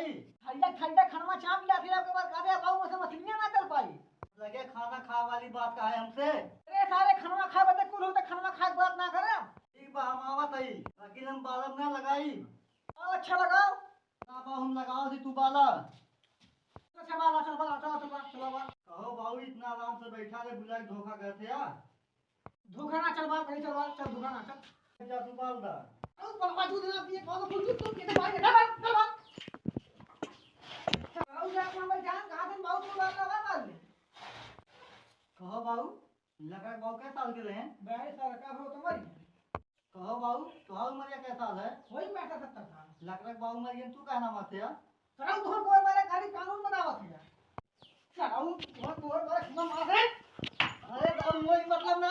भाई? ठंडा ठंडा खाना चाप लिया फिर आपके बाद कहते बाबू मुझसे मछलियां ना चल पाई। लगे खाना खा वाली बात का है हमसे। अरे सारे खाना खा बते कुल होते खाना खा के बात ना करे। ठीक बा हम आवत हई, लेकिन हम बालम ना लगाई। अच्छा लगाओ। ना बा हम लगाओ सी तू बाला। अच्छा बाबा चल बाबा चल चल चल बाबा। कहो बाबू इतना आराम से बैठा ले बुला के धोखा करते या? धोखा ना चल बाबा चल बाबा चल धोखा ना चल। जा तू बाल दा। अब बाबा दूध ना पिए कौन कुछ तो के भाई चल चल बाबा। बाबू जा अपन जान कहां से बाबू को बात लगा मार ले। कहो बाबू लगा बाबू कै साल के रहे हैं? 22 साल का हो तुम्हारी। कहो बाबू तुम्हारी उम्र या कै साल है? वही बैठा 70 साल। लग बाबू मरियन तू कहना मत या? सराउ तोहर कोई मारे खाली कानून बनावत है। सराउ तोहर कोई मारे खमा मारे। अरे बाबू वही मतलब ना